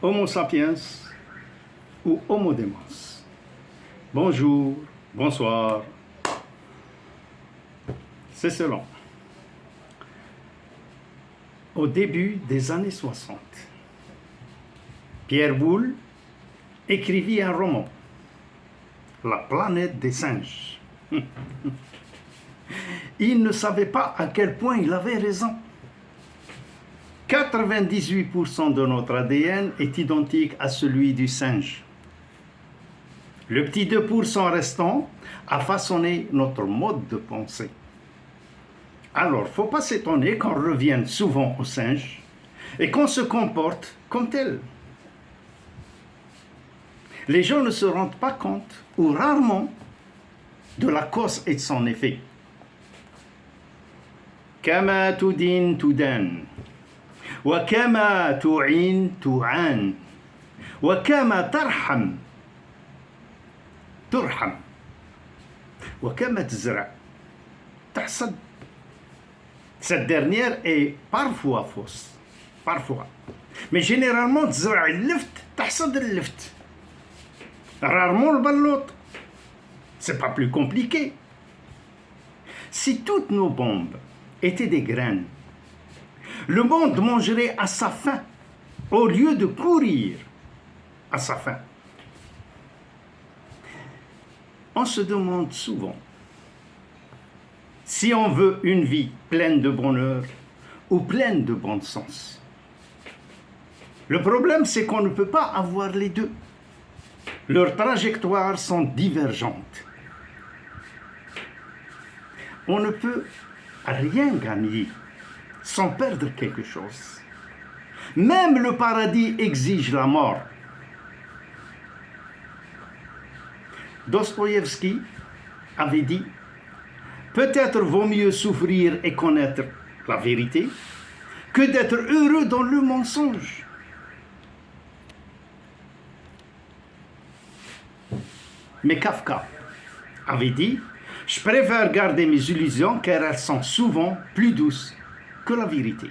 Homo sapiens ou Homo démens. Bonjour, bonsoir. C'est selon. Au début des années 60, Pierre Boulle écrivit un roman, La planète des singes. Il ne savait pas à quel point il avait raison. 98% de notre ADN est identique à celui du singe. Le petit 2% restant a façonné notre mode de pensée. Alors, il ne faut pas s'étonner qu'on revienne souvent au singe et qu'on se comporte comme tel. Les gens ne se rendent pas compte, ou rarement, de la cause et de son effet. Kama tudin tudan, wa kama tu'in tu'an, wa kama tarham turham, wa kama tazra tahsad. Cette dernière est parfois fausse, parfois. Mais généralement, tazra al-lift, tahsad al-lift. Rarement le ballot. C'est pas plus compliqué. Si toutes nos bombes étaient des graines, le monde mangerait à sa faim au lieu de courir à sa faim. On se demande souvent si on veut une vie pleine de bonheur ou pleine de bon sens. Le problème, c'est qu'on ne peut pas avoir les deux. Leurs trajectoires sont divergentes. On ne peut rien gagner sans perdre quelque chose. Même le paradis exige la mort. Dostoïevski avait dit « Peut-être vaut mieux souffrir et connaître la vérité que d'être heureux dans le mensonge. » Mais Kafka avait dit « Je préfère garder mes illusions car elles sont souvent plus douces que la vérité. »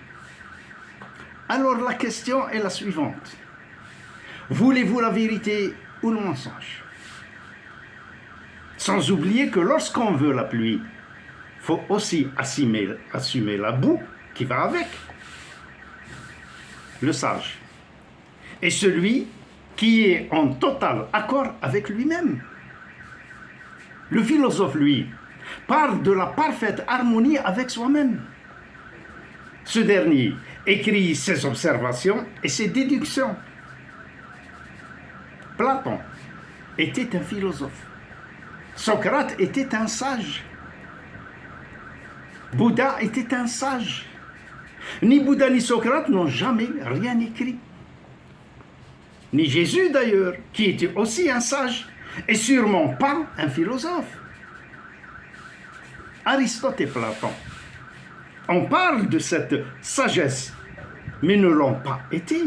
Alors la question est la suivante. Voulez-vous la vérité ou le mensonge? Sans oublier que lorsqu'on veut la pluie, il faut aussi assumer la boue qui va avec. Le sage est celui qui est en total accord avec lui-même. Le philosophe, lui, parle de la parfaite harmonie avec soi-même. Ce dernier écrit ses observations et ses déductions. Platon était un philosophe. Socrate était un sage. Bouddha était un sage. Ni Bouddha ni Socrate n'ont jamais rien écrit. Ni Jésus d'ailleurs, qui était aussi un sage. Et sûrement pas un philosophe. Aristote et Platon, on parle de cette sagesse, mais ne l'ont pas été.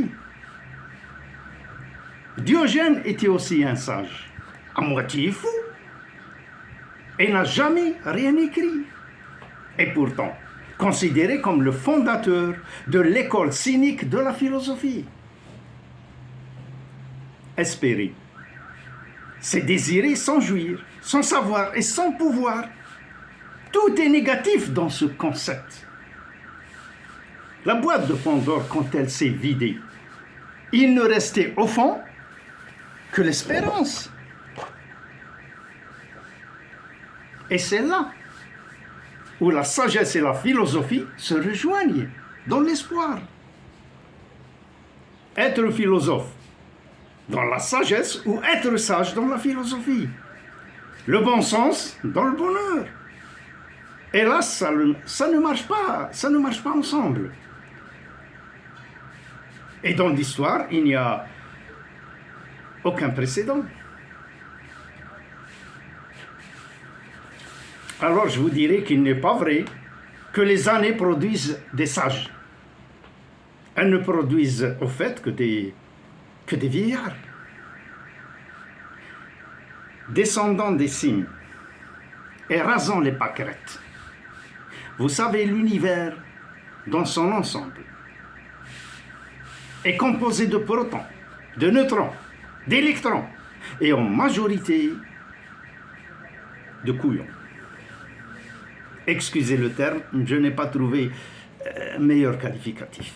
Diogène était aussi un sage, à moitié fou, et n'a jamais rien écrit. Et pourtant, considéré comme le fondateur de l'école cynique de la philosophie. Espérer, c'est désirer sans jouir, sans savoir et sans pouvoir. Tout est négatif dans ce concept. La boîte de Pandore, quand elle s'est vidée, il ne restait au fond que l'espérance. Et c'est là où la sagesse et la philosophie se rejoignent, dans l'espoir. Être philosophe dans la sagesse ou être sage dans la philosophie. Le bon sens dans le bonheur. Et là, ça ne marche pas ensemble. Et dans l'histoire, il n'y a aucun précédent. Alors je vous dirais qu'il n'est pas vrai que les années produisent des sages. Elles ne produisent au fait que des vieillards. Descendant des cimes et rasant les pâquerettes. Vous savez, l'univers dans son ensemble est composé de protons de neutrons, d'électrons, et en majorité de couillons. Excusez le terme, je n'ai pas trouvé meilleur qualificatif.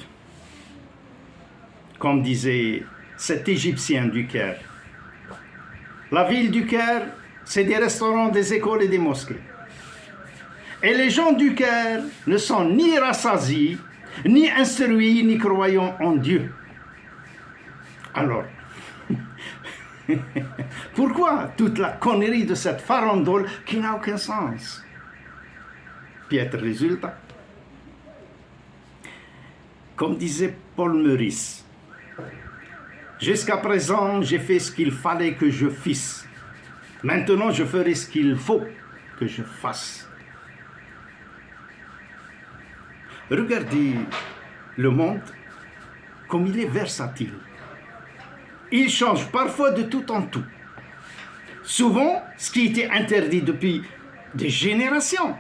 Comme disait cet Égyptien du Caire, la ville du Caire, c'est des restaurants, des écoles et des mosquées. Et les gens du Caire ne sont ni rassasiés, ni instruits, ni croyants en Dieu. Alors, pourquoi toute la connerie de cette farandole qui n'a aucun sens? Piètre résultat. Comme disait Paul Meurice, jusqu'à présent, j'ai fait ce qu'il fallait que je fisse. Maintenant, je ferai ce qu'il faut que je fasse. Regardez le monde comme il est versatile. Il change parfois de tout en tout. Souvent, ce qui était interdit depuis des générations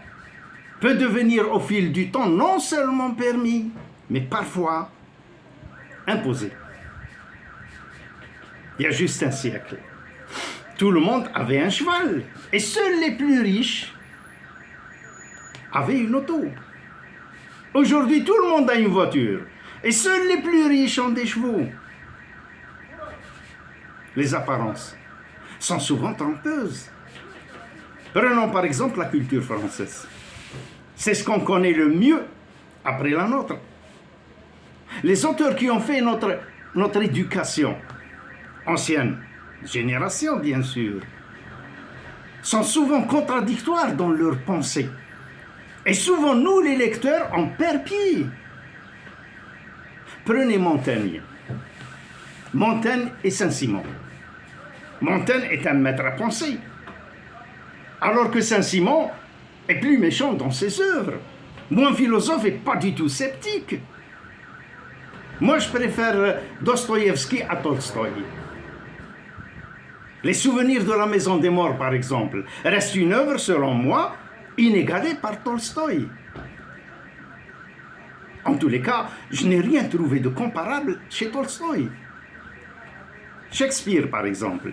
peut devenir au fil du temps non seulement permis, mais parfois imposé. Il y a juste un siècle, tout le monde avait un cheval et seuls les plus riches avaient une auto. Aujourd'hui, tout le monde a une voiture et seuls les plus riches ont des chevaux. Les apparences sont souvent trompeuses. Prenons par exemple la culture française. C'est ce qu'on connaît le mieux après la nôtre. Les auteurs qui ont fait notre éducation, ancienne génération bien sûr, sont souvent contradictoires dans leurs pensées. Et souvent, nous, les lecteurs, on perd pied. Prenez Montaigne. Montaigne et Saint-Simon. Montaigne est un maître à penser, alors que Saint-Simon est plus méchant dans ses œuvres, moins philosophe et pas du tout sceptique. Moi, je préfère Dostoïevski à Tolstoï. Les souvenirs de la Maison des Morts, par exemple, restent une œuvre, selon moi, inégalée par Tolstoï. En tous les cas, je n'ai rien trouvé de comparable chez Tolstoï. Shakespeare, par exemple.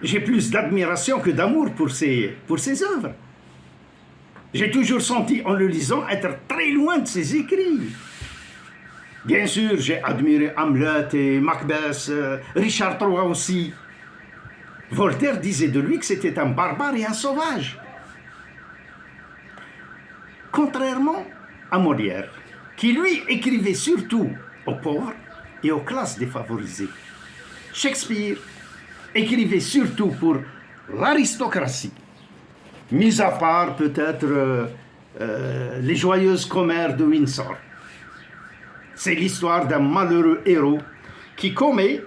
J'ai plus d'admiration que d'amour pour ses œuvres. J'ai toujours senti, en le lisant, être très loin de ses écrits. Bien sûr, j'ai admiré Hamlet et Macbeth, Richard III aussi. Voltaire disait de lui que c'était un barbare et un sauvage. Contrairement à Molière, qui lui écrivait surtout aux pauvres et aux classes défavorisées. Shakespeare écrivait surtout pour l'aristocratie, mis à part peut-être les joyeuses commères de Windsor. C'est l'histoire d'un malheureux héros qui commet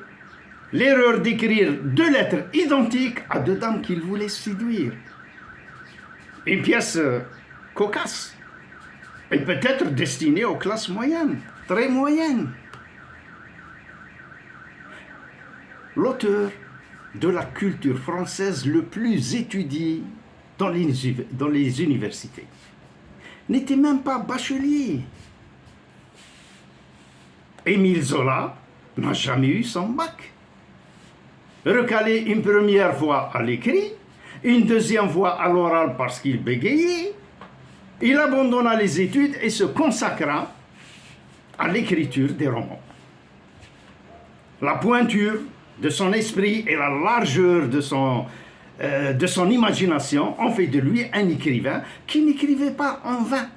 l'erreur d'écrire 2 lettres identiques à 2 dames qu'il voulait séduire. Une pièce cocasse et peut-être destinée aux classes moyennes, très moyennes. L'auteur de la culture française le plus étudié dans les universités n'était même pas bachelier. Émile Zola n'a jamais eu son bac. Recalé une première fois à l'écrit, une deuxième fois à l'oral parce qu'il bégayait, il abandonna les études et se consacra à l'écriture des romans. La pointure de son esprit et la largeur de son imagination ont fait de lui un écrivain qui n'écrivait pas en vain.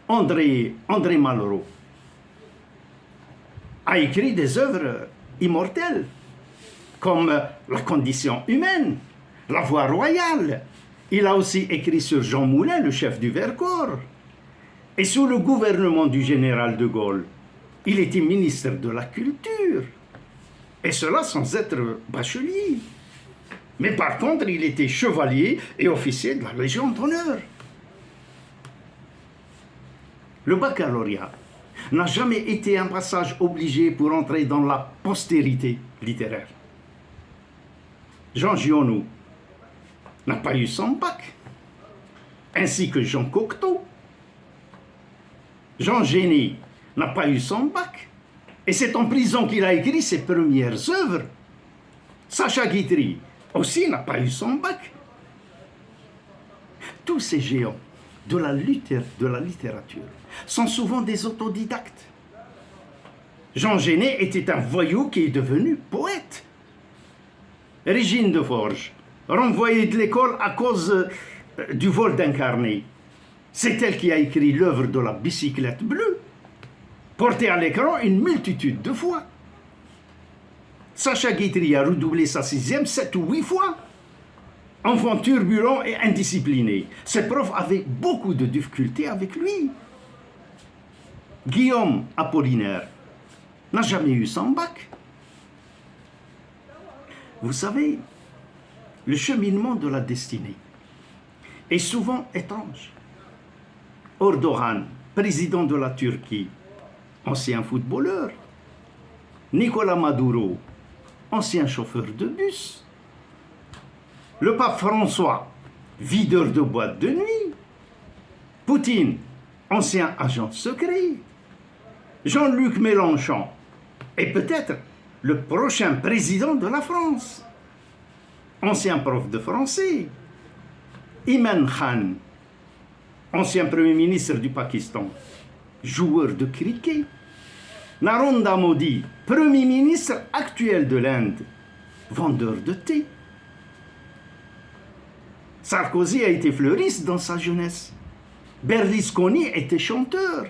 André Malraux a écrit des œuvres immortelles, comme La condition humaine, La voie royale. Il a aussi écrit sur Jean Moulin, le chef du Vercors. Et sous le gouvernement du général de Gaulle, il était ministre de la Culture. Et cela sans être bachelier. Mais par contre, il était chevalier et officier de la Légion d'honneur. Le baccalauréat n'a jamais été un passage obligé pour entrer dans la postérité littéraire. Jean Giono n'a pas eu son bac, ainsi que Jean Cocteau. Jean Génie n'a pas eu son bac, Et c'est en prison qu'il a écrit ses premières œuvres. Sacha Guitry aussi n'a pas eu son bac. Tous ces géants de la littérature sont souvent des autodidactes. Jean Genet était un voyou qui est devenu poète. Régine Deforges, renvoyée de l'école à cause du vol d'un carnet. C'est elle qui a écrit l'œuvre de la bicyclette bleue, portée à l'écran une multitude de fois. Sacha Guitry a redoublé sa 6e 7 ou 8 fois. Enfant turbulent et indiscipliné, ses profs avaient beaucoup de difficultés avec lui. Guillaume Apollinaire n'a jamais eu son bac. Vous savez, le cheminement de la destinée est souvent étrange. Erdogan, président de la Turquie, ancien footballeur. Nicolas Maduro, ancien chauffeur de bus. Le pape François, videur de boîte de nuit. Poutine, ancien agent secret. Jean-Luc Mélenchon est peut-être le prochain président de la France. Ancien prof de français. Imran Khan, ancien premier ministre du Pakistan, joueur de cricket. Narendra Modi, premier ministre actuel de l'Inde, vendeur de thé. Sarkozy a été fleuriste dans sa jeunesse. Berlusconi était chanteur.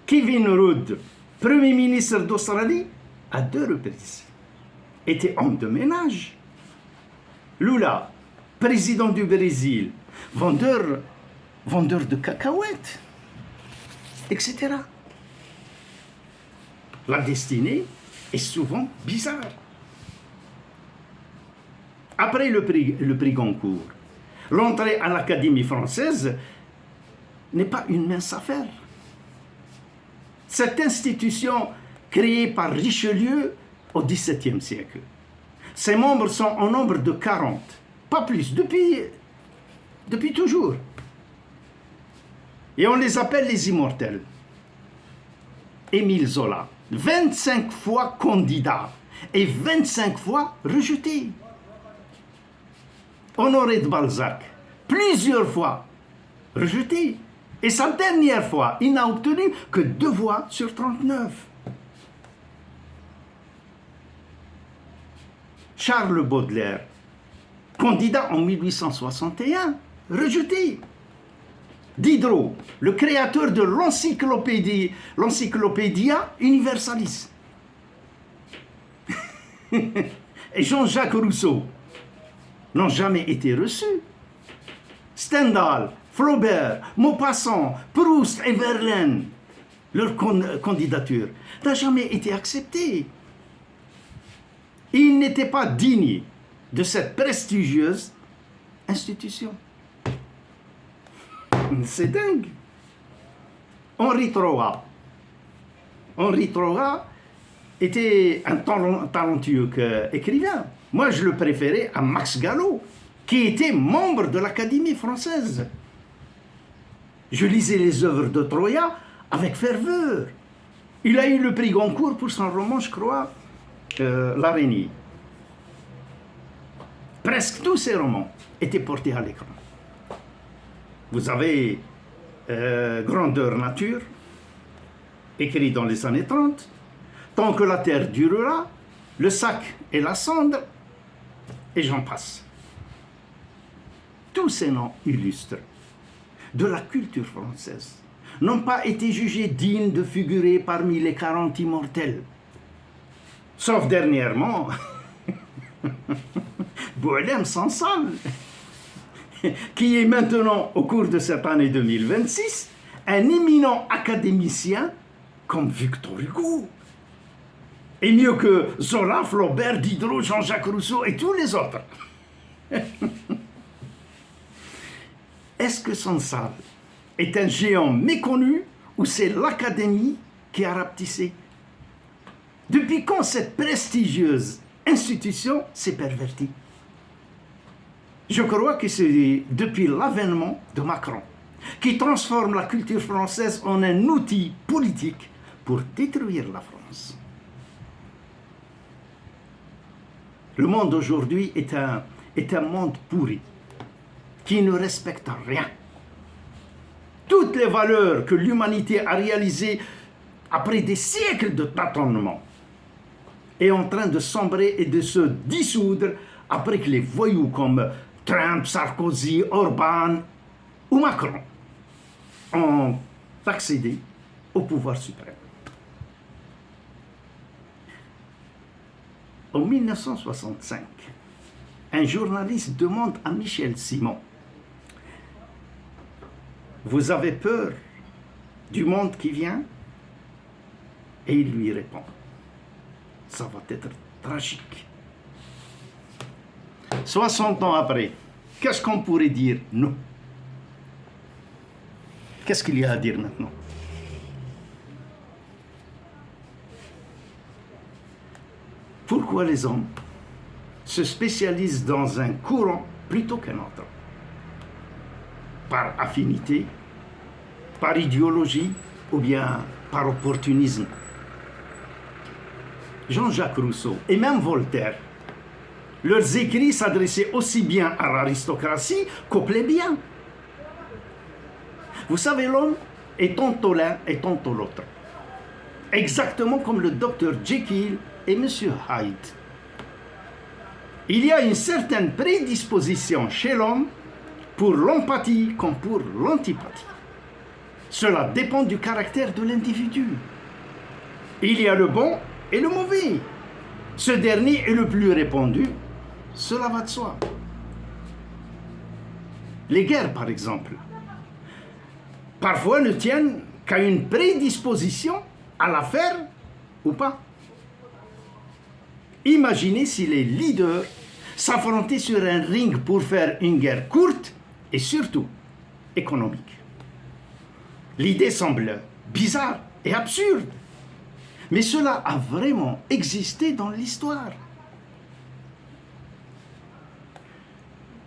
Kevin Rudd, premier ministre d'Australie, à 2 reprises, était homme de ménage. Lula, président du Brésil, vendeur de cacahuètes, etc. La destinée est souvent bizarre. Après le prix Goncourt, l'entrée à l'Académie française n'est pas une mince affaire. Cette institution créée par Richelieu au XVIIe siècle, ses membres sont en nombre de 40, pas plus, depuis toujours. Et on les appelle les immortels. Émile Zola, 25 fois candidat et 25 fois rejeté. Honoré de Balzac, plusieurs fois rejeté. Et sa dernière fois, il n'a obtenu que 2 voix sur 39. Charles Baudelaire, candidat en 1861, rejeté. Diderot, le créateur de l'Encyclopédia Universalis. Et Jean-Jacques Rousseau n'ont jamais été reçus. Stendhal, Flaubert, Maupassant, Proust et Verlaine, leur candidature n'a jamais été acceptée. Ils n'étaient pas dignes de cette prestigieuse institution. C'est dingue. Henri Troa était un talentueux écrivain. Moi, je le préférais à Max Gallo, qui était membre de l'Académie française. Je lisais les œuvres de Troya avec ferveur. Il a eu le prix Goncourt pour son roman, je crois, L'araignée. Presque tous ses romans étaient portés à l'écran. Vous avez Grandeur nature, écrit dans les années 30, Tant que la terre durera, Le sac et la cendre, et j'en passe. Tous ces noms illustres de la culture française n'ont pas été jugés dignes de figurer parmi les 40 immortels. Sauf dernièrement, Bohème Sansal, qui est maintenant, au cours de cette année 2026, un éminent académicien comme Victor Hugo. Et mieux que Zola, Flaubert, Diderot, Jean-Jacques Rousseau et tous les autres. Est-ce que Sansal est un géant méconnu ou c'est l'Académie qui a rapetissé? Depuis quand cette prestigieuse institution s'est pervertie? Je crois que c'est depuis l'avènement de Macron, qui transforme la culture française en un outil politique pour détruire la France. Le monde aujourd'hui est un monde pourri, qui ne respecte rien. Toutes les valeurs que l'humanité a réalisées après des siècles de tâtonnement est en train de sombrer et de se dissoudre après que les voyous comme Trump, Sarkozy, Orban ou Macron ont accédé au pouvoir suprême. En 1965, un journaliste demande à Michel Simon: vous avez peur du monde qui vient? Et il lui répond: ça va être tragique. 60 ans après, qu'est-ce qu'on pourrait dire, nous? Qu'est-ce qu'il y a à dire maintenant? Pourquoi les hommes se spécialisent dans un courant plutôt qu'un autre? Par affinité, par idéologie ou bien par opportunisme? Jean-Jacques Rousseau et même Voltaire, leurs écrits s'adressaient aussi bien à l'aristocratie qu'aux plébéiens. Vous savez, l'homme est tantôt l'un et tantôt l'autre. Exactement comme le docteur Jekyll et Monsieur Hyde. Il y a une certaine prédisposition chez l'homme pour l'empathie comme pour l'antipathie. Cela dépend du caractère de l'individu. Il y a le bon et le mauvais. Ce dernier est le plus répandu, cela va de soi. Les guerres, par exemple, parfois ne tiennent qu'à une prédisposition à la faire ou pas. Imaginez si les leaders s'affrontaient sur un ring pour faire une guerre courte et surtout économique. L'idée semble bizarre et absurde, mais cela a vraiment existé dans l'histoire.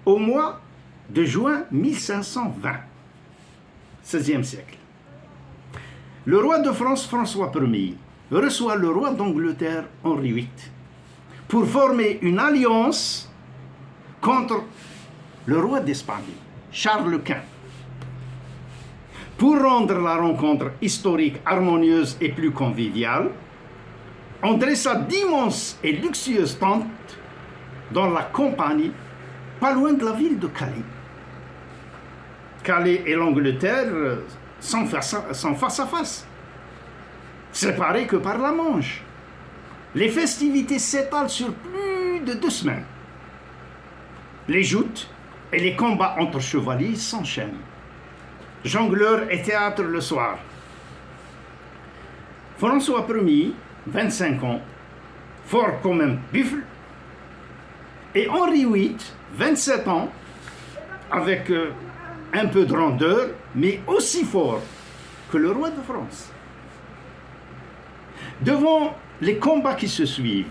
Au mois de juin 1520, 16e siècle, le roi de France, François Ier, reçoit le roi d'Angleterre, Henri VIII, pour former une alliance contre le roi d'Espagne, Charles Quint. Pour rendre la rencontre historique, harmonieuse et plus conviviale, on dressa d'immenses et luxueuses tentes dans la campagne, pas loin de la ville de Calais. Calais et l'Angleterre sont face à face, séparés que par la Manche. Les festivités s'étalent sur plus de 2 semaines. Les joutes et les combats entre chevaliers s'enchaînent. Jongleurs et théâtre le soir. François Ier, 25 ans, fort comme un buffle, et Henri VIII, 27 ans, avec un peu de rondeur, mais aussi fort que le roi de France. Devant les combats qui se suivent,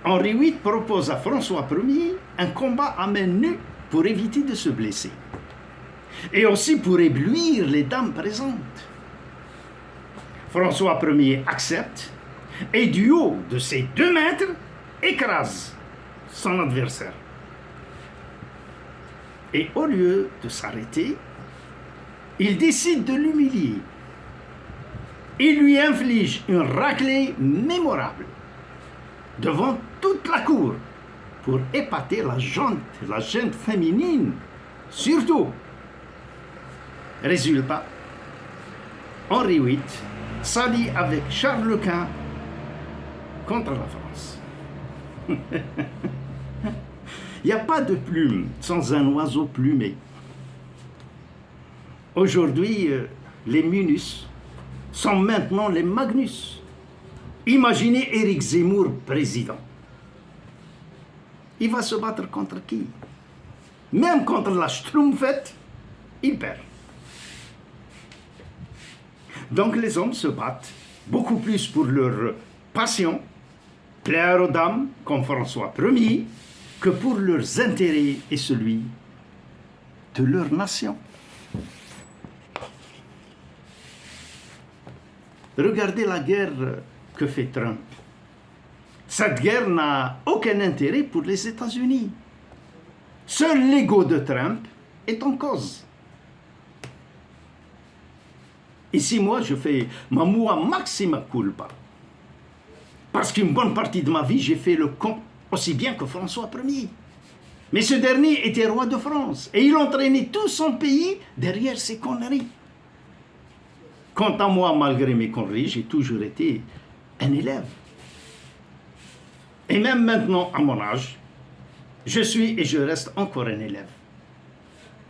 Henri VIII propose à François Ier un combat à main nue pour éviter de se blesser, et aussi pour éblouir les dames présentes. François Ier accepte et du haut de ses 2 mètres écrase son adversaire. Et au lieu de s'arrêter, il décide de l'humilier. Il lui inflige une raclée mémorable devant toute la cour pour épater la gente féminine, surtout. Résultat, Henri VIII s'allie avec Charles Quint contre la France. Il n'y a pas de plume sans un oiseau plumé. Aujourd'hui, les Munus sont maintenant les Magnus. Imaginez Éric Zemmour président. Il va se battre contre qui? Même contre la Schtroumpfette, il perd. Donc les hommes se battent beaucoup plus pour leur passion, plaire aux dames comme François Ier, que pour leurs intérêts et celui de leur nation. Regardez la guerre que fait Trump. Cette guerre n'a aucun intérêt pour les États-Unis. Seul l'ego de Trump est en cause. Ici, moi, je fais ma mua maxima culpa. Parce qu'une bonne partie de ma vie, j'ai fait le con, aussi bien que François Ier. Mais ce dernier était roi de France, et il entraînait tout son pays derrière ses conneries. Quant à moi, malgré mes conneries, j'ai toujours été un élève. Et même maintenant, à mon âge, je suis et je reste encore un élève.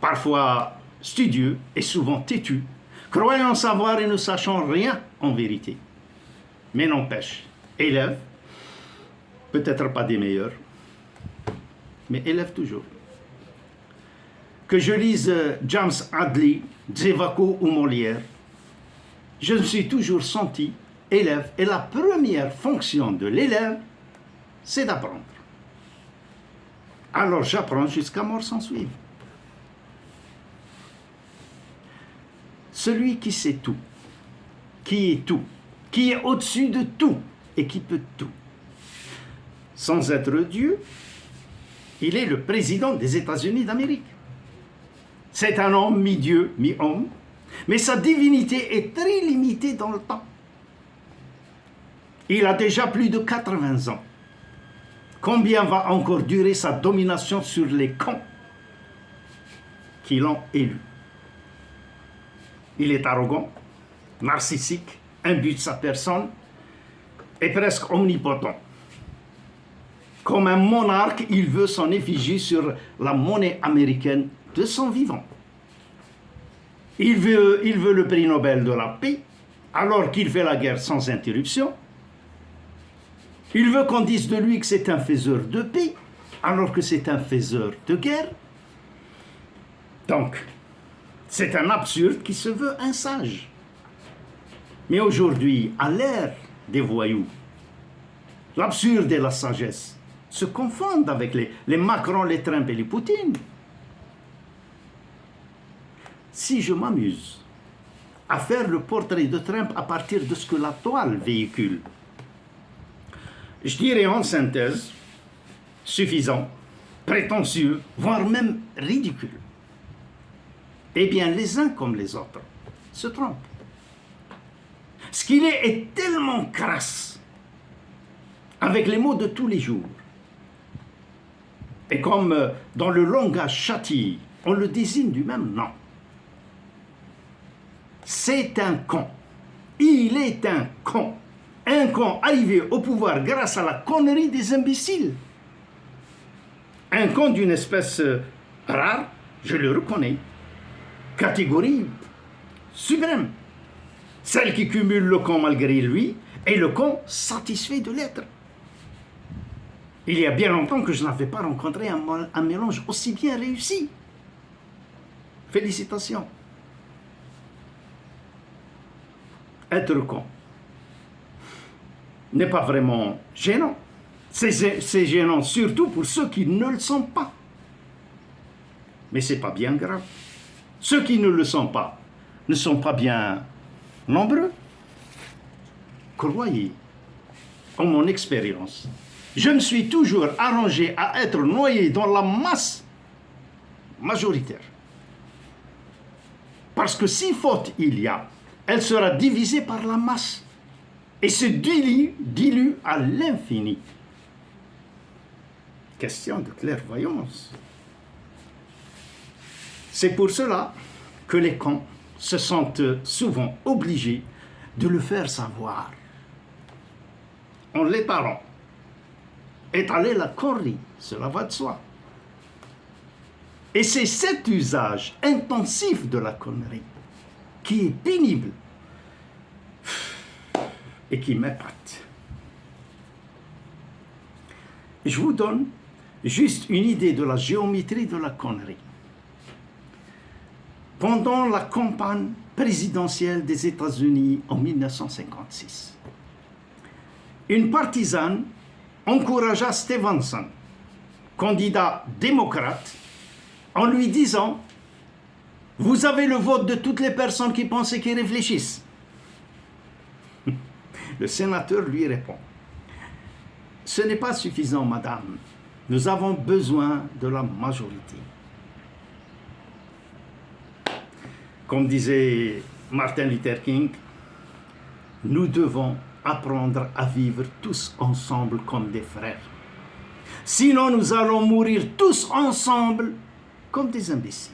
Parfois studieux et souvent têtu, croyant savoir et ne sachant rien en vérité. Mais n'empêche, élève, peut-être pas des meilleurs, mais élève toujours. Que je lise James Hadley, Dzevako ou Molière, je me suis toujours senti élève, et la première fonction de l'élève, c'est d'apprendre. Alors j'apprends jusqu'à mort sans suivre. Celui qui sait tout, qui est tout, qui est au-dessus de tout et qui peut tout. Sans être Dieu, il est le président des États-Unis d'Amérique. C'est un homme mi-dieu, mi-homme, mais sa divinité est très limitée dans le temps. Il a déjà plus de 80 ans. Combien va encore durer sa domination sur les cons qui l'ont élu? Il est arrogant, narcissique, imbu de sa personne et presque omnipotent. Comme un monarque, il veut son effigie sur la monnaie américaine de son vivant. Il veut le prix Nobel de la paix, alors qu'il fait la guerre sans interruption. Il veut qu'on dise de lui que c'est un faiseur de paix, alors que c'est un faiseur de guerre. Donc, c'est un absurde qui se veut un sage. Mais aujourd'hui, à l'ère des voyous, l'absurde et la sagesse se confondent avec les Macron, les Trump et les Poutine. Si je m'amuse à faire le portrait de Trump à partir de ce que la toile véhicule, je dirais en synthèse, suffisant, prétentieux, voire même ridicule. Eh bien, les uns comme les autres se trompent. Ce qu'il est tellement crasse, avec les mots de tous les jours. Et comme dans le langage châti, on le désigne du même nom. C'est un con. Il est un con. Un con arrivé au pouvoir grâce à la connerie des imbéciles. Un con d'une espèce rare, je le reconnais. Catégorie suprême. Celle qui cumule le con malgré lui et le con satisfait de l'être. Il y a bien longtemps que je n'avais pas rencontré un mélange aussi bien réussi. Félicitations. Être con n'est pas vraiment gênant. C'est gênant surtout pour ceux qui ne le sont pas. Mais ce n'est pas bien grave. Ceux qui ne le sont pas ne sont pas bien nombreux. Croyez en mon expérience. Je me suis toujours arrangé à être noyé dans la masse majoritaire. Parce que si faute il y a, elle sera divisée par la masse et se dilue à l'infini. Question de clairvoyance. C'est pour cela que les cons se sentent souvent obligés de le faire savoir. En l'étalant, étaler la connerie, cela va de soi. Et c'est cet usage intensif de la connerie qui est pénible et qui m'épate. Je vous donne juste une idée de la géométrie de la connerie. Pendant la campagne présidentielle des États-Unis en 1956, une partisane encouragea Stevenson, candidat démocrate, en lui disant « Vous avez le vote de toutes les personnes qui pensent et qui réfléchissent. » Le sénateur lui répond, « Ce n'est pas suffisant, madame. Nous avons besoin de la majorité. » Comme disait Martin Luther King, nous devons apprendre à vivre tous ensemble comme des frères. Sinon, nous allons mourir tous ensemble comme des imbéciles.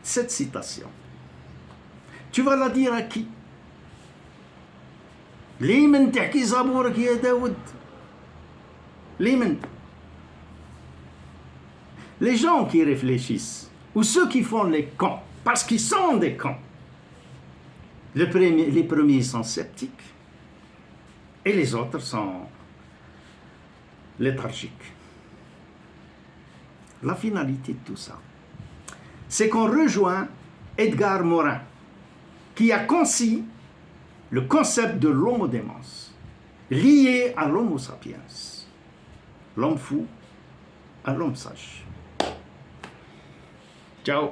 Cette citation, tu vas la dire à qui? لمن تحكي زبورك يا داود؟ لمن? Les gens qui réfléchissent, ou ceux qui font les camps, parce qu'ils sont des camps, les premiers sont sceptiques et les autres sont léthargiques. La finalité de tout ça, c'est qu'on rejoint Edgar Morin, qui a conçu le concept de l'homo démens, lié à l'homo sapiens, l'homme fou à l'homme sage. Ciao.